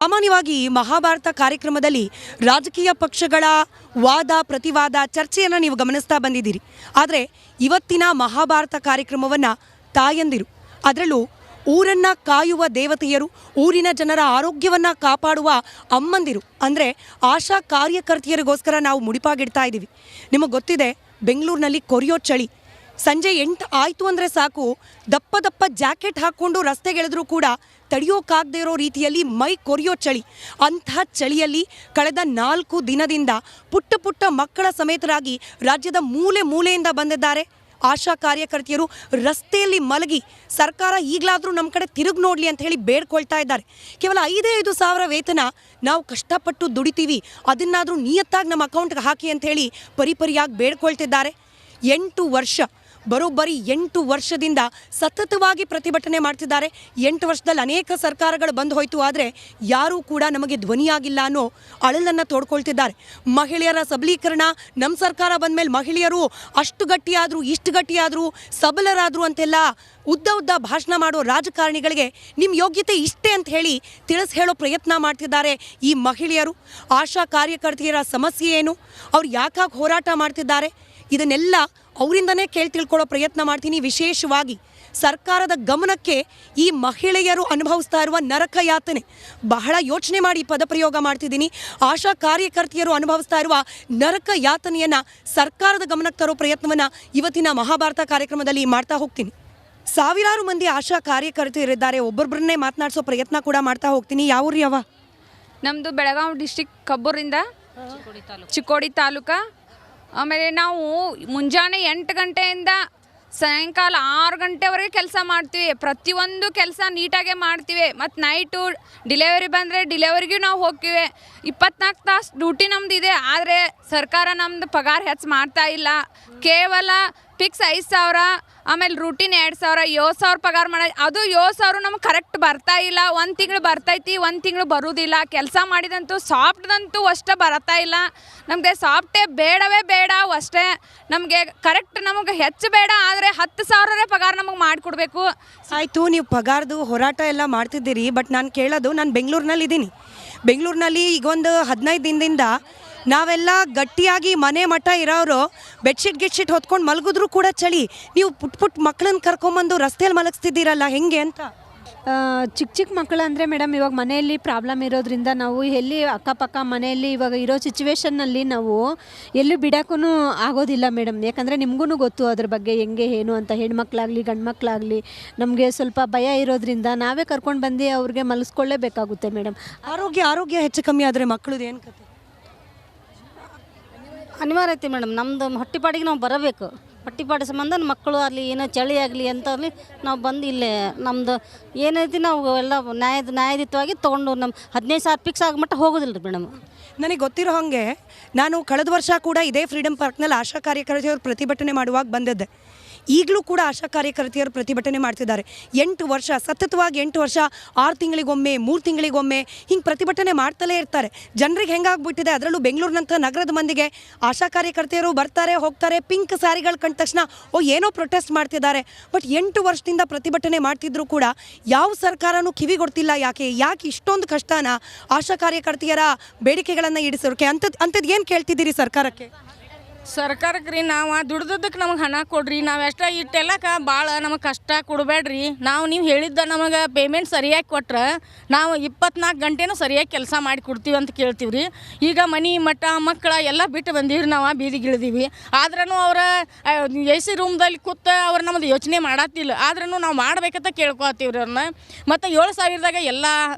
ಸಾಮಾನ್ಯವಾಗಿ ಮಹಾಭಾರತ ಕಾರ್ಯಕ್ರಮದಲ್ಲಿ ರಾಜಕೀಯ ಪಕ್ಷಗಳ ವಾದ ಪ್ರತಿವಾದ ಚರ್ಚೆಯನ್ನು ನೀವು ಗಮನಿಸ್ತಾ ಬಂದಿದ್ದೀರಿ. ಆದರೆ ಇವತ್ತಿನ ಮಹಾಭಾರತ ಕಾರ್ಯಕ್ರಮವನ್ನು ತಾಯಂದಿರು, ಅದರಲ್ಲೂ ಊರನ್ನು ಕಾಯುವ ದೇವತೆಯರು, ಊರಿನ ಜನರ ಆರೋಗ್ಯವನ್ನು ಕಾಪಾಡುವ ಅಮ್ಮಂದಿರು ಅಂದರೆ ಆಶಾ ಕಾರ್ಯಕರ್ತೆಯರಿಗೋಸ್ಕರ ನಾವು ಮುಡಿಪಾಗಿಡ್ತಾ ಇದ್ದೀವಿ. ನಿಮಗೆ ಗೊತ್ತಿದೆ, ಬೆಂಗಳೂರಿನಲ್ಲಿ ಕೊರಿಯೋ ಚಳಿ. ಸಂಜೆ 8 ಆಯಿತು ಅಂದರೆ ಸಾಕು, ದಪ್ಪ ದಪ್ಪ ಜಾಕೆಟ್ ಹಾಕ್ಕೊಂಡು ರಸ್ತೆಗೆಳೆದರೂ ಕೂಡ ತಡೆಯೋಕ್ಕಾಗದೇ ಇರೋ ರೀತಿಯಲ್ಲಿ ಮೈ ಕೊರಿಯೋ ಚಳಿ. ಅಂಥ ಚಳಿಯಲ್ಲಿ ಕಳೆದ 4 ದಿನದಿಂದ ಪುಟ್ಟ ಪುಟ್ಟ ಮಕ್ಕಳ ಸಮೇತರಾಗಿ ರಾಜ್ಯದ ಮೂಲೆ ಮೂಲೆಯಿಂದ ಬಂದಿದ್ದಾರೆ ಆಶಾ ಕಾರ್ಯಕರ್ತೆಯರು. ರಸ್ತೆಯಲ್ಲಿ ಮಲಗಿ ಸರ್ಕಾರ ಈಗಲಾದರೂ ನಮ್ಮ ಕಡೆ ತಿರುಗಿ ನೋಡಲಿ ಅಂತ ಹೇಳಿ ಬೇಡ್ಕೊಳ್ತಾ ಇದ್ದಾರೆ. ಕೇವಲ 5 ಸಾವಿರ ವೇತನ ನಾವು ಕಷ್ಟಪಟ್ಟು ದುಡಿತೀವಿ, ಅದನ್ನಾದರೂ ನಿಯತ್ತಾಗಿ ನಮ್ಮ ಅಕೌಂಟ್ಗೆ ಹಾಕಿ ಅಂತ ಹೇಳಿ ಪರಿಪರಿಯಾಗಿ ಬೇಡ್ಕೊಳ್ತಿದ್ದಾರೆ. 8 ವರ್ಷ, ಬರೋಬ್ಬರಿ 8 ವರ್ಷದಿಂದ ಸತತವಾಗಿ ಪ್ರತಿಭಟನೆ ಮಾಡ್ತಿದ್ದಾರೆ. 8 ವರ್ಷದಲ್ಲಿ ಅನೇಕ ಸರ್ಕಾರಗಳು ಬಂದು ಹೋಯಿತು, ಆದರೆ ಯಾರೂ ಕೂಡ ನಮಗೆ ಧ್ವನಿಯಾಗಿಲ್ಲ ಅನ್ನೋ ಅಳಲನ್ನು ತೋಡ್ಕೊಳ್ತಿದ್ದಾರೆ. ಮಹಿಳೆಯರ ಸಬಲೀಕರಣ, ನಮ್ಮ ಸರ್ಕಾರ ಬಂದ ಮೇಲೆ ಮಹಿಳೆಯರು ಅಷ್ಟು ಗಟ್ಟಿಯಾದರು, ಇಷ್ಟು ಗಟ್ಟಿಯಾದರು, ಸಬಲರಾದರು ಅಂತೆಲ್ಲ ಉದ್ದ ಭಾಷಣ ಮಾಡೋ ರಾಜಕಾರಣಿಗಳಿಗೆ ನಿಮ್ಮ ಯೋಗ್ಯತೆ ಇಷ್ಟೇ ಅಂತ ಹೇಳಿ ಹೇಳೋ ಪ್ರಯತ್ನ ಮಾಡ್ತಿದ್ದಾರೆ ಈ ಮಹಿಳೆಯರು. ಆಶಾ ಕಾರ್ಯಕರ್ತೆಯರ ಸಮಸ್ಯೆ ಏನು, ಅವ್ರು ಯಾಕಾಗಿ ಹೋರಾಟ ಮಾಡ್ತಿದ್ದಾರೆ, ಇದನ್ನೆಲ್ಲ ಅವರಿಂದನೇ ತಿಳ್ಕೊಳ್ಳೋ ಪ್ರಯತ್ನ ಮಾಡ್ತೀನಿ. ವಿಶೇಷವಾಗಿ ಸರ್ಕಾರದ ಗಮನಕ್ಕೆ ಈ ಮಹಿಳೆಯರು ಅನುಭವಿಸ್ತಾ ಇರುವ ನರಕ ಯಾತನೆ, ಬಹಳ ಯೋಚನೆ ಮಾಡಿ ಪದಪ್ರಯೋಗ ಮಾಡ್ತಿದ್ದೀನಿ, ಆಶಾ ಕಾರ್ಯಕರ್ತೆಯರು ಅನುಭವಿಸ್ತಾ ಇರುವ ನರಕ ಯಾತನೆಯನ್ನು ಸರ್ಕಾರದ ಗಮನಕ್ಕೆ ತರೋ ಪ್ರಯತ್ನವನ್ನು ಇವತ್ತಿನ ಮಹಾಭಾರತ ಕಾರ್ಯಕ್ರಮದಲ್ಲಿ ಮಾಡ್ತಾ ಹೋಗ್ತೀನಿ. ಸಾವಿರಾರು ಮಂದಿ ಆಶಾ ಕಾರ್ಯಕರ್ತೆಯರಿದ್ದಾರೆ, ಒಬ್ಬೊಬ್ಬರನ್ನೇ ಮಾತನಾಡಿಸೋ ಪ್ರಯತ್ನ ಕೂಡ ಮಾಡ್ತಾ ಹೋಗ್ತೀನಿ. ಯಾವ್ರಿ ಅವ? ನಮ್ಮದು ಬೆಳಗಾವಿ ಡಿಸ್ಟಿಕ್ ಕಬ್ಬೂರಿಂದ ಚಿಕ್ಕೋಡಿ ತಾಲೂಕು. ಆಮೇಲೆ ನಾವು ಮುಂಜಾನೆ 8 ಗಂಟೆಯಿಂದ ಸಾಯಂಕಾಲ 6 ಗಂಟೆವರೆಗೆ ಕೆಲಸ ಮಾಡ್ತೀವಿ. ಪ್ರತಿಯೊಂದು ಕೆಲಸ ನೀಟಾಗೆ ಮಾಡ್ತೀವಿ. ಮತ್ತು ನೈಟು ಡಿಲೆವರಿ ಬಂದರೆ ಡಿಲೆವರಿಗೂ ನಾವು ಹೋಗ್ತೀವಿ. 24 ತಾಸು ಡ್ಯೂಟಿ ನಮ್ದು ಇದೆ. ಆದರೆ ಸರ್ಕಾರ ನಮ್ದು ಪಗಾರ ಹೆಚ್ಚು ಮಾಡ್ತಾ ಇಲ್ಲ. ಕೇವಲ ಫಿಕ್ಸ್ 5,000, ಆಮೇಲೆ ರೂಟೀನ್ 2,000, 7,000 ಪಗಾರ ಮಾಡ, ಅದು 7,000 ನಮ್ಗೆ ಕರೆಕ್ಟ್ ಬರ್ತಾ ಇಲ್ಲ. 1 ತಿಂಗಳು ಬರ್ತೈತಿ, 1 ತಿಂಗಳು ಬರೋದಿಲ್ಲ. ಕೆಲಸ ಮಾಡಿದಂತೂ ಸಾಫ್ಟ್ದಂತೂ ಅಷ್ಟೇ ಬರ್ತಾ ಇಲ್ಲ. ನಮಗೆ ಸಾಫ್ಟೇ ಬೇಡವೇ ಬೇಡ ಅಷ್ಟೇ. ನಮಗೆ ಕರೆಕ್ಟ್ ನಮಗೆ ಹೆಚ್ಚು ಬೇಡ, ಆದರೆ 10,000 ಪಗಾರ ನಮಗೆ ಮಾಡಿಕೊಡ್ಬೇಕು. ಆಯಿತು, ನೀವು ಪಗಾರದು ಹೋರಾಟ ಎಲ್ಲ ಮಾಡ್ತಿದ್ದೀರಿ. ಬಟ್ ನಾನು ಕೇಳೋದು, ನಾನು ಬೆಂಗಳೂರಿನಲ್ಲಿದ್ದೀನಿ. ಬೆಂಗಳೂರಿನಲ್ಲಿ ಈಗ ಒಂದು 15 ದಿನದಿಂದ ನಾವೆಲ್ಲ ಗಟ್ಟಿಯಾಗಿ ಮನೆ ಮಠ ಇರೋರು ಬೆಡ್ಶೀಟ್ ಹೊತ್ಕೊಂಡು ಮಲಗಿದ್ರು ಕೂಡ ಚಳಿ. ನೀವು ಪುಟ್ಟ ಮಕ್ಕಳನ್ನ ಕರ್ಕೊಂಬಂದು ರಸ್ತೆಯಲ್ಲಿ ಮಲಗಿಸ್ತಿದ್ದೀರಲ್ಲ, ಹೆಂಗೆ ಅಂತ? ಚಿಕ್ಕ ಮಕ್ಕಳು ಅಂದರೆ ಮೇಡಮ್, ಇವಾಗ ಮನೆಯಲ್ಲಿ ಪ್ರಾಬ್ಲಮ್ ಇರೋದ್ರಿಂದ ನಾವು ಎಲ್ಲಿ ಅಕ್ಕಪಕ್ಕ ಮನೆಯಲ್ಲಿ ಇವಾಗ ಇರೋ ಸಿಚುವೇಷನ್ನಲ್ಲಿ ನಾವು ಎಲ್ಲೂ ಬಿಡೋಕ್ಕೂ ಆಗೋದಿಲ್ಲ ಮೇಡಮ್. ಯಾಕಂದರೆ ನಿಮಗೂ ಗೊತ್ತು ಅದ್ರ ಬಗ್ಗೆ ಹೆಂಗೆ ಏನು ಅಂತ. ಹೆಣ್ಮಕ್ಳಾಗಲಿ ಗಂಡು ಮಕ್ಕಳಾಗಲಿ ನಮಗೆ ಸ್ವಲ್ಪ ಭಯ ಇರೋದ್ರಿಂದ ನಾವೇ ಕರ್ಕೊಂಡು ಬಂದು ಅವ್ರಿಗೆ ಮಲಗಿಸ್ಕೊಳ್ಳೇಬೇಕಾಗುತ್ತೆ ಮೇಡಮ್. ಆರೋಗ್ಯ ಹೆಚ್ಚು ಕಮ್ಮಿ ಆದರೆ ಮಕ್ಕಳದ್ದು ಏನು ಕತೆ? ಅನಿವಾರ್ಯ ಐತಿ ಮೇಡಮ್. ನಮ್ಮದು ಹೊಟ್ಟಿಪಾಡಿಗೆ ನಾವು ಬರಬೇಕು. ಹೊಟ್ಟಿಪಾಡಿ ಸಂಬಂಧ ಮಕ್ಕಳು ಆಗಲಿ ಏನೋ ಚಳಿ ಆಗಲಿ ಎಂತಾಗಲಿ ನಾವು ಬಂದು ಇಲ್ಲೇ ನಮ್ಮದು ಏನೈತಿ ನಾವು ಎಲ್ಲ ನ್ಯಾಯಯುತವಾಗಿ ತೊಗೊಂಡು ನಮ್ಮ 15,000 ಫಿಕ್ಸ್ ಆಗಮಟ್ಟ ಹೋಗೋದಿಲ್ಲ ರೀ ಮೇಡಮ್. ನನಗೆ ಗೊತ್ತಿರೋ ಹಾಗೆ ನಾನು ಕಳೆದ ವರ್ಷ ಕೂಡ ಇದೇ ಫ್ರೀಡಮ್ ಪಾರ್ಕ್ನಲ್ಲಿ ಆಶಾ ಕಾರ್ಯಕರ್ತೆಯವರು ಪ್ರತಿಭಟನೆ ಮಾಡುವಾಗ ಬಂದಿದ್ದೆ. ಈಗಲೂ ಕೂಡ ಆಶಾ ಕಾರ್ಯಕರ್ತೆಯರು ಪ್ರತಿಭಟನೆ ಮಾಡ್ತಿದ್ದಾರೆ. 8 ವರ್ಷ ಸತತವಾಗಿ 8 ವರ್ಷ 6 ತಿಂಗಳಿಗೊಮ್ಮೆ 3 ತಿಂಗಳಿಗೊಮ್ಮೆ ಹಿಂಗೆ ಪ್ರತಿಭಟನೆ ಮಾಡ್ತಲೇ ಇರ್ತಾರೆ. ಜನರಿಗೆ ಹೆಂಗಾಗ್ಬಿಟ್ಟಿದೆ, ಅದರಲ್ಲೂ ಬೆಂಗಳೂರಿನಂಥ ನಗರದ ಮಂದಿಗೆ ಆಶಾ ಕಾರ್ಯಕರ್ತೆಯರು ಬರ್ತಾರೆ ಹೋಗ್ತಾರೆ, ಪಿಂಕ್ ಸ್ಯಾರಿಗಳು ಕಂಡ ತಕ್ಷಣ ಏನೋ ಪ್ರೊಟೆಸ್ಟ್ ಮಾಡ್ತಿದ್ದಾರೆ. ಬಟ್ 8 ವರ್ಷದಿಂದ ಪ್ರತಿಭಟನೆ ಮಾಡ್ತಿದ್ರು ಕೂಡ ಯಾವ ಸರ್ಕಾರನೂ ಕಿವಿಗೊಡ್ತಿಲ್ಲ. ಯಾಕೆ ಇಷ್ಟೊಂದು ಕಷ್ಟನ ಆಶಾ ಕಾರ್ಯಕರ್ತೆಯರ ಬೇಡಿಕೆಗಳನ್ನು ಈಡೇರಿಸೋಕೆ? ಅಂಥದ್ದು ಏನು ಕೇಳ್ತಿದ್ದೀರಿ ಸರ್ಕಾರಕ್ಕೆ? ಸರ್ಕಾರಕ್ಕೆ ರೀ, ನಾವು ದುಡ್ದಕ್ಕೆ ನಮಗೆ ಹಣ ಕೊಡ್ರಿ, ನಾವು ಎಷ್ಟ ಇಟ್ಟೆಲ್ಲಕ ಭಾಳ ನಮಗೆ ಕಷ್ಟ ಕೊಡಬೇಡ್ರಿ. ನೀವು ಹೇಳಿದ್ದ ನಮಗೆ ಪೇಮೆಂಟ್ ಸರಿಯಾಗಿ ಕೊಟ್ರೆ ನಾವು 24 ಗಂಟೆನೂ ಸರಿಯಾಗಿ ಕೆಲಸ ಮಾಡಿ ಕೊಡ್ತೀವಿ ಅಂತ ಕೇಳ್ತೀವಿ ರೀ. ಈಗ ಮನೆ ಮಠ ಮಕ್ಕಳ ಎಲ್ಲ ಬಿಟ್ಟು ಬಂದೀವಿ, ನಾವು ಬೀದಿಗಿಳಿದೀವಿ. ಆದ್ರೂ ಅವರ AC ರೂಮ್ದಲ್ಲಿ ಕೂತು ಅವ್ರು ನಮ್ಮದು ಯೋಚನೆ ಮಾಡತ್ತಿಲ್ಲ. ಆದ್ರೂ ನಾವು ಮಾಡ್ಬೇಕಂತ ಕೇಳ್ಕೊತೀವಿ ರೀ ಅವ್ರನ್ನ. ಮತ್ತು 7,000ದಾಗ ಎಲ್ಲ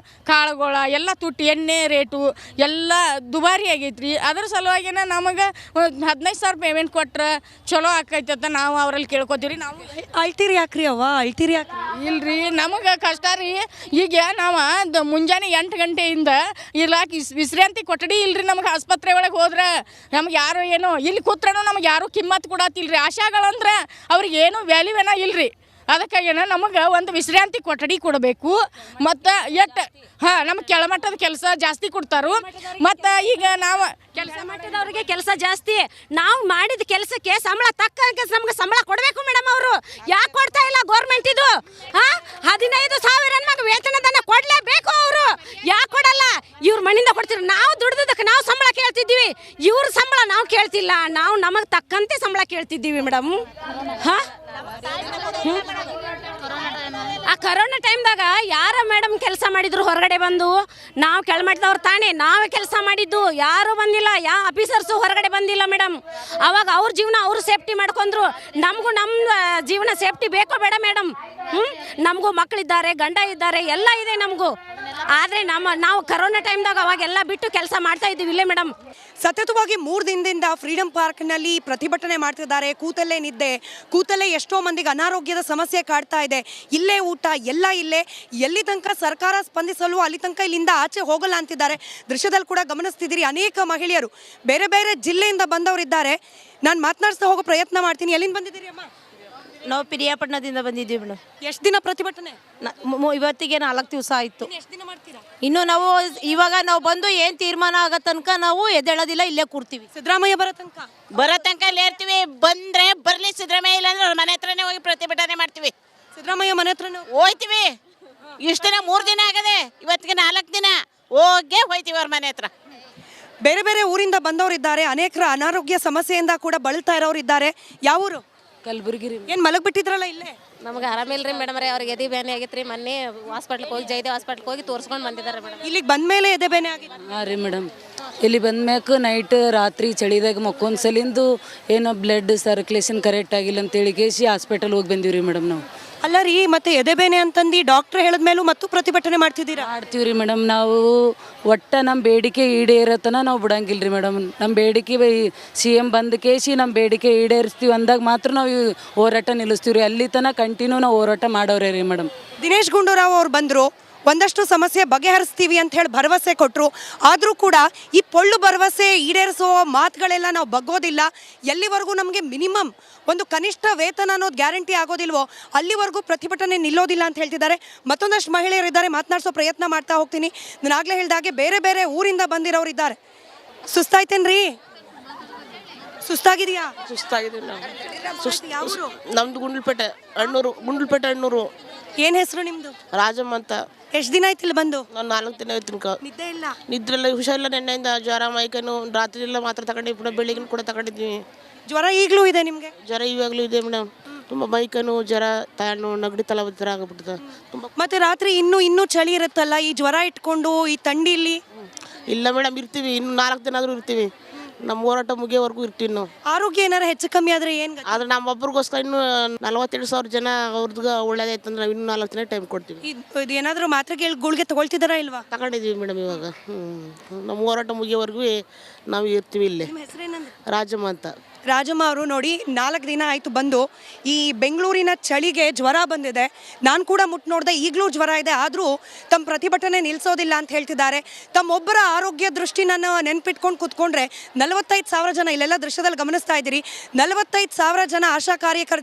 ಕಾಳುಗಳ ಎಲ್ಲ ತುಟ್ಟಿ ಎಣ್ಣೆ ರೇಟು ಎಲ್ಲ ದುಬಾರಿ ಆಗೈತ್ರಿ. ಅದ್ರ ಸಲುವಾಗಿನ ನಮಗೆ 15,000 ಪೇಮೆಂಟ್ ಕೊಟ್ರೆ ಚಲೋ ಆಕೈತೆ ಅಂತ ನಾವು ಅವರಲ್ಲಿ ಕೇಳ್ಕೊತೀವಿ. ನಾವು ಅಳ್ತೀರಿ ಯಾಕ್ರಿ ಅಳ್ತೀರಿ ಯಾಕೆ? ಇಲ್ರಿ, ನಮಗೆ ಕಷ್ಟ ರೀ. ಈಗ ನಾವು ಮುಂಜಾನೆ 8 ಗಂಟೆಯಿಂದ ಇರ್ಲಾಕ ವಿಶ್ರಾಂತಿ ಕೊಠಡಿ ಇಲ್ರಿ. ನಮಗೆ ಆಸ್ಪತ್ರೆ ಒಳಗೆ ಹೋದ್ರೆ ನಮ್ಗೆ ಯಾರು ಏನೋ ಇಲ್ಲಿ ಕೂತ್ರೂ ನಮ್ಗೆ ಯಾರು ಕಿಮ್ಮತ್ತು ಕೊಡತ್ತಿಲ್ರಿ. ಆಶಾಗಳಂದ್ರೆ ಅವ್ರಿಗೆ ಏನು ವ್ಯಾಲ್ಯೂವೇನ ಇಲ್ರಿ. ಅದಕ್ಕಾಗೇನ ನಮಗೆ ಒಂದು ವಿಶ್ರಾಂತಿ ಕೊಠಡಿ ಕೊಡಬೇಕು. ಮತ್ತು ನಮ್ಗೆ ಕೆಳಮಟ್ಟದ ಕೆಲಸ ಜಾಸ್ತಿ ಕೊಡ್ತಾರು. ಮತ್ತು ಈಗ ನಾವು ಕೆಲಸ ಮಟ್ಟದವ್ರಿಗೆ ಕೆಲಸ ಜಾಸ್ತಿ, ನಾವು ಮಾಡಿದ ಕೆಲಸಕ್ಕೆ ಸಂಬಳ ತಕ್ಕಂಗೆ ನಮ್ಗೆ ಸಂಬಳ ಕೊಡಬೇಕು ಮೇಡಮ್. ಅವರು ಯಾಕೆ ಕೊಡ್ತಾ ಇಲ್ಲ ಗೌರ್ಮೆಂಟ್? ಇದು 15,000 ನಮಗೆ ವೇತನದನ್ನ ಕೊಡಲೇಬೇಕು. ಅವರು ಯಾಕೆ ಕೊಡಲ್ಲ? ಇವ್ರ ಮನೆಯಿಂದ ಕೊಡ್ತೀರಿ. ನಾವು ದುಡ್ದದಕ್ಕೆ ನಾವು ಸಂಬಳ ಕೇಳ್ತಿದ್ದೀವಿ, ಇವ್ರ ಸಂಬಳ ನಾವು ಕೇಳ್ತಿಲ್ಲ. ನಾವು ನಮಗೆ ತಕ್ಕಂತೆ ಸಂಬಳ ಕೇಳ್ತಿದ್ದೀವಿ ಮೇಡಮ್. ಹಾಂ, ಆ ಕರೋನಾ ಟೈಮ್ದಾಗ ಯಾರ ಮೇಡಮ್ ಕೆಲಸ ಮಾಡಿದ್ರು ಹೊರಗಡೆ ಬಂದು? ನಾವು ಕೆಳಮಟ್ಟದವ್ರು ತಾನೇ, ನಾವೇ ಕೆಲಸ ಮಾಡಿದ್ದು. ಯಾರೂ ಬಂದಿಲ್ಲ, ಯಾವ ಆಫೀಸರ್ಸು ಹೊರಗಡೆ ಬಂದಿಲ್ಲ ಮೇಡಮ್. ಅವಾಗ ಅವ್ರ ಜೀವನ ಅವರು ಸೇಫ್ಟಿ ಮಾಡ್ಕೊಂಡ್ರು. ನಮಗೂ ನಮ್ಮ ಜೀವನ ಸೇಫ್ಟಿ ಬೇಕೋ ಬೇಡ ಮೇಡಮ್? ನಮಗೂ ಮಕ್ಕಳಿದ್ದಾರೆ, ಗಂಡ ಇದ್ದಾರೆ, ಎಲ್ಲ ಇದೆ ನಮಗೂ. ಆದರೆ ನಾವು ಕರೋನಾ ಟೈಮ್ದಾಗ ಅವಾಗೆಲ್ಲ ಬಿಟ್ಟು ಕೆಲಸ ಮಾಡ್ತಾ ಇದ್ದೀವಿ ಇಲ್ಲೇ ಮೇಡಮ್. ಸತತವಾಗಿ 3 ದಿನದಿಂದ ಫ್ರೀಡಂ ಪಾರ್ಕ್ನಲ್ಲಿ ಪ್ರತಿಭಟನೆ ಮಾಡ್ತಿದ್ದಾರೆ. ಕೂತಲ್ಲೇ ನಿದ್ದೆ, ಕೂತಲ್ಲೇ ಎಷ್ಟೋ ಮಂದಿಗೆ ಅನಾರೋಗ್ಯದ ಸಮಸ್ಯೆ ಕಾಡ್ತಾ ಇದೆ. ಇಲ್ಲೇ ಊಟ ಎಲ್ಲ ಇಲ್ಲೇ. ಎಲ್ಲಿ ತನಕ ಸರ್ಕಾರ ಸ್ಪಂದಿಸಲು ಅಲ್ಲಿ ತನಕ ಇಲ್ಲಿಂದ ಆಚೆ ಹೋಗಲ್ಲ ಅಂತಿದ್ದಾರೆ. ದೃಶ್ಯದಲ್ಲಿ ಕೂಡ ಗಮನಿಸ್ತಿದ್ದೀರಿ, ಅನೇಕ ಮಹಿಳೆಯರು ಬೇರೆ ಬೇರೆ ಜಿಲ್ಲೆಯಿಂದ ಬಂದವರಿದ್ದಾರೆ. ನಾನು ಮಾತನಾಡಿಸ್ತಾ ಹೋಗೋ ಪ್ರಯತ್ನ ಮಾಡ್ತೀನಿ. ಎಲ್ಲಿಂದ ಬಂದಿದ್ದೀರಿ ಅಮ್ಮ? ನಾವು ಪಿರಿಯಾಪಟ್ಟಣದಿಂದ ಬಂದಿದ್ದೀವಿ ಮೇಡಮ್. ಎಷ್ಟು ದಿನ ಪ್ರತಿಭಟನೆ? ಇವತ್ತಿಗೆ 4 ದಿವಸ ಆಯಿತು. ಎಷ್ಟು ದಿನ ಮಾಡ್ತೀರಾ? ಇನ್ನು ನಾವು ಇವಾಗ ನಾವು ಬಂದು ಏನು ತೀರ್ಮಾನ ಆಗೋ ತನಕ ನಾವು ಎದ್ದೇಳೋದಿಲ್ಲ, ಇಲ್ಲೇ ಕೂರ್ತೀವಿ. ಸಿದ್ದರಾಮಯ್ಯ ಬರೋ ತನಕ ಇಲ್ಲೇ ಇರ್ತೀವಿ. ಬಂದ್ರೆ ಬರ್ಲಿ, ಸಿದ್ದರಾಮಯ್ಯ ಇಲ್ಲ ಅಂದ್ರೆ ಮನೆ ಹತ್ರನೇ ಹೋಗಿ ಪ್ರತಿಭಟನೆ ಮಾಡ್ತೀವಿ. ಸಿದ್ದರಾಮಯ್ಯ ಮನೆ ಹತ್ರ ಹೋಯ್ತೀವಿ. ಇಷ್ಟು ದಿನ 3 ದಿನ ಆಗದೆ, ಇವತ್ತಿಗೆ 4 ದಿನ ಹೋಯ್ತೀವಿ ಅವ್ರ ಮನೆ ಹತ್ರ. ಬೇರೆ ಬೇರೆ ಊರಿಂದ ಬಂದವರಿದ್ದಾರೆ. ಅನೇಕರ ಅನಾರೋಗ್ಯ ಸಮಸ್ಯೆಯಿಂದ ಕೂಡ ಬಳಲ್ತಾ ಇರೋರಿದ್ದಾರೆ. ಯಾವ ಊರು? ಕಲಬುರಗಿ ರೀ. ಏನು ಮಲಗ್ಬಿಟ್ಟಿದ್ರಲ್ಲ ಇಲ್ಲೇ? ನಮಗೆ ಆರಾಮಿಲ್ಲ ರೀ ಮೇಡಮ್. ಅವ್ರಿಗೆ ಎದೆ ಬೇನೆ ಆಗೈತೆ ರೀ. ಮೊನ್ನೆ ಹಾಸ್ಪಿಟ್ಲಿಗೆ ಹೋಗಿ ಜಯದೇವ್ ಹಾಸ್ಪಿಟ್ಲಿಗೆ ಹೋಗಿ ತೋರಿಸ್ಕೊಂಡು ಬಂದಿದ್ದಾರೆ ಮೇಡಮ್. ಇಲ್ಲಿಗೆ ಬಂದ ಮೇಲೆ ಎದೆ ಬೇನೆ ಆಗಿದೆ? ಹಾಂ ರೀ ಮೇಡಮ್. ಇಲ್ಲಿ ಬಂದ್ಮ್ಯಾಕ ನೈಟ್ ರಾತ್ರಿ ಚಳಿದಾಗ ಮಕ್ಕೊಂದು ಸಲಿಂದು ಏನೋ ಬ್ಲಡ್ ಸರ್ಕ್ಯುಲೇಷನ್ ಕರೆಕ್ಟ್ ಆಗಿಲ್ಲ ಅಂತೇಳಿ ಕೇಸಿ ಹಾಸ್ಪಿಟಲ್ ಹೋಗಿ ಬಂದೀವಿ ರೀ ಮೇಡಮ್ ನಾವು. ಅಲ್ಲ ರೀ, ಮತ್ತೆ ಎದೆ ಬೇನೆ ಅಂತಂದು ಡಾಕ್ಟ್ರ್ ಹೇಳಿದ್ಮೇಲೂ ಮತ್ತು ಪ್ರತಿಭಟನೆ ಮಾಡ್ತಿದ್ದೀರಾ? ಮಾಡ್ತೀವಿ ರೀ ಮೇಡಮ್. ನಾವು ಒಟ್ಟು ನಮ್ಮ ಬೇಡಿಕೆ ಈಡೇರತನ ನಾವು ಬಿಡಂಗಿಲ್ಲ ರೀ ಮೇಡಮ್. ನಮ್ಮ ಬೇಡಿಕೆ CM ಬಂದ ಕೇಸಿ ನಮ್ಮ ಬೇಡಿಕೆ ಈಡೇರಿಸ್ತೀವಿ ಅಂದಾಗ ಮಾತ್ರ ನಾವು ಹೋರಾಟ ನಿಲ್ಲಿಸ್ತೀವಿ ರೀ. ಅಲ್ಲಿ ತನಕ ಕಂಟಿನ್ಯೂ ನಾವು ಹೋರಾಟ ಮಾಡೋರೇ ರೀ ಮೇಡಮ್. ದಿನೇಶ್ ಗುಂಡೂರಾವ್ ಅವ್ರು ಬಂದರು, ಒಂದಷ್ಟು ಸಮಸ್ಯೆ ಬಗೆಹರಿಸ್ತೀವಿ ಅಂತ ಹೇಳಿ ಭರವಸೆ ಕೊಟ್ಟರು. ಆದರೂ ಕೂಡ ಈ ಪೊಳ್ಳು ಭರವಸೆ ಈಡೇರಿಸೋ ಮಾತುಗಳೆಲ್ಲ ನಾವು ಬಗ್ಗೋದಿಲ್ಲ. ಎಲ್ಲಿವರೆಗೂ ನಮಗೆ ಮಿನಿಮಮ್ ಒಂದು ಕನಿಷ್ಠ ವೇತನ ಅನ್ನೋದು ಗ್ಯಾರಂಟಿ ಆಗೋದಿಲ್ವೋ ಅಲ್ಲಿವರೆಗೂ ಪ್ರತಿಭಟನೆ ನಿಲ್ಲೋದಿಲ್ಲ ಅಂತ ಹೇಳ್ತಿದ್ದಾರೆ. ಮತ್ತೊಂದಷ್ಟು ಮಹಿಳೆಯರಿದ್ದಾರೆ, ಮಾತನಾಡಿಸೋ ಪ್ರಯತ್ನ ಮಾಡ್ತಾ ಹೋಗ್ತೀನಿ. ನಾನು ಆಗಲೇ ಹೇಳಿದಾಗೆ ಬೇರೆ ಬೇರೆ ಊರಿಂದ ಬಂದಿರೋರು ಇದ್ದಾರೆ. ಸುಸ್ತಾಯ್ತೇನ್ರಿ? ಸುಸ್ತಾಗಿದೆಯಾ? ಸುಸ್ತಾಗಿದೆ ನಮ್ದು ಗುಂಡ್ಲಪೇಟೆ ಅಣ್ಣೂರು. ಏನು ಹೆಸರು ನಿಮ್ಮದು? ರಾಜಮ್ಮ ಅಂತ. ಎಷ್ಟು ದಿನ ಆಯ್ತು ಇಲ್ಲಿ ಬಂದು? ನಾನು 4 ದಿನ ಆಯ್ತು. ನಿದ್ದೆ ಇಲ್ಲ? ನಿದ್ರೆಲ್ಲ ಹುಷಾರಿಲ್ಲ. ನೆನ್ನೆಯಿಂದ ಜ್ವರ, ಮೈಕನು, ರಾತ್ರಿ ಎಲ್ಲ ಮಾತ್ರ ತಗೊಂಡಿದ್ವಿ. ಪುನಃ ಬೆಳಿಗ್ಗೆ ಕೂಡ ತಗೊಂಡಿದ್ವಿ. ಜ್ವರ ಈಗಲೂ ಇದೆ ನಿಮಗೆ? ಜ್ವರ ಇವಾಗಲೂ ಇದೆ ಮೇಡಮ್. ತುಂಬ ಮೈಕನು, ಜ್ವರ, ತಣ್ಣು, ನಗಡಿ ತಲ ಥರ ಆಗ್ಬಿಡ್ತದೆ ತುಂಬ. ಮತ್ತೆ ರಾತ್ರಿ ಇನ್ನೂ ಚಳಿ ಇರುತ್ತಲ್ಲ, ಈ ಜ್ವರ ಇಟ್ಕೊಂಡು ಈ ಥಂಡಿಲಿ? ಇಲ್ಲ ಮೇಡಮ್, ಇರ್ತೀವಿ. ಇನ್ನು 4 ದಿನ ಆದರೂ ಇರ್ತೀವಿ. ನಮ್ಮ ಹೋರಾಟ ಮುಗಿಯೋವರೆಗೂ ಇರ್ತೀವಿ ನಾವು. ಆರೋಗ್ಯ ಏನಾರು ಹೆಚ್ಚು ಕಮ್ಮಿ ಆದರೆ ಏನು? ಆದ್ರೆ ನಮ್ಮೊಬ್ರಿಗೋಸ್ಕರ ಇನ್ನೂ 42,000 ಜನ ಅವ್ರದ್ದು ಒಳ್ಳೇದಾಯ್ತಂದ್ರೆ ನಾವು ಇನ್ನೂ 4 ದಿನ ಟೈಮ್ ಕೊಡ್ತೀವಿ. ಇದು ಏನಾದರೂ ಮಾತ್ರೆ ಗುಳಿಗೆ ತಗೊಳ್ತಿದ್ದಾರಾ ಇಲ್ವಾ? ತಗೊಂಡಿದ್ದೀವಿ ಮೇಡಮ್ ಇವಾಗ. ನಮ್ಮ ಹೋರಾಟ ಮುಗಿಯೋವರೆಗೂ ನಾವು ಇರ್ತೀವಿ ಇಲ್ಲೇ. ರಾಜಮ್ಮ ಅಂತ. ರಾಜಮ್ಮ ಅವರು ನೋಡಿ 4 ದಿನ ಆಯಿತು ಬಂದು. ಈ ಬೆಂಗಳೂರಿನ ಚಳಿಗೆ ಜ್ವರ ಬಂದಿದೆ. ನಾನು ಕೂಡ ಮುಟ್ಟು ನೋಡಿದೆ, ಈಗಲೂ ಜ್ವರ ಇದೆ. ಆದರೂ ತಮ್ಮ ಪ್ರತಿಭಟನೆ ನಿಲ್ಲಿಸೋದಿಲ್ಲ ಅಂತ ಹೇಳ್ತಿದ್ದಾರೆ. ತಮ್ಮೊಬ್ಬರ ಆರೋಗ್ಯ ದೃಷ್ಟಿನ ನೆನ್ಪಿಟ್ಕೊಂಡು ಕೂತ್ಕೊಂಡ್ರೆ 45,000 ಜನ, ಇಲ್ಲೆಲ್ಲ ದೃಶ್ಯದಲ್ಲಿ ಗಮನಿಸ್ತಾ ಇದ್ದೀರಿ, 45,000 ಜನ ಆಶಾ ಕಾರ್ಯಕರ್ತರು